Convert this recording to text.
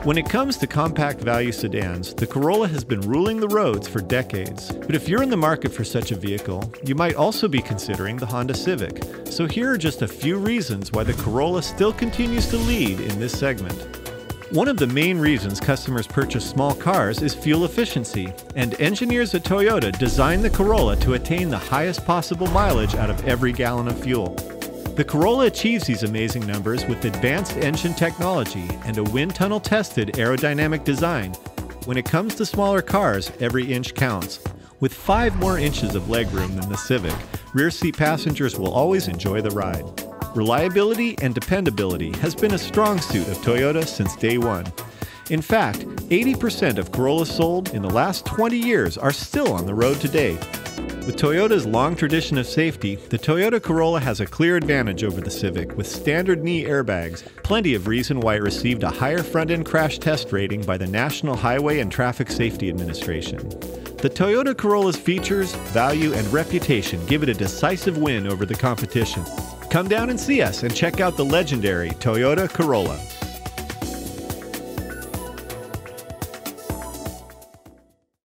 When it comes to compact value sedans, the Corolla has been ruling the roads for decades. But if you're in the market for such a vehicle, you might also be considering the Honda Civic. So here are just a few reasons why the Corolla still continues to lead in this segment. One of the main reasons customers purchase small cars is fuel efficiency, and engineers at Toyota designed the Corolla to attain the highest possible mileage out of every gallon of fuel. The Corolla achieves these amazing numbers with advanced engine technology and a wind tunnel tested aerodynamic design. When it comes to smaller cars, every inch counts. With 5 more inches of legroom than the Civic, rear seat passengers will always enjoy the ride. Reliability and dependability has been a strong suit of Toyota since day one. In fact, 80% of Corollas sold in the last 20 years are still on the road today. With Toyota's long tradition of safety, the Toyota Corolla has a clear advantage over the Civic with standard knee airbags, plenty of reason why it received a higher front-end crash test rating by the National Highway and Traffic Safety Administration. The Toyota Corolla's features, value, and reputation give it a decisive win over the competition. Come down and see us and check out the legendary Toyota Corolla.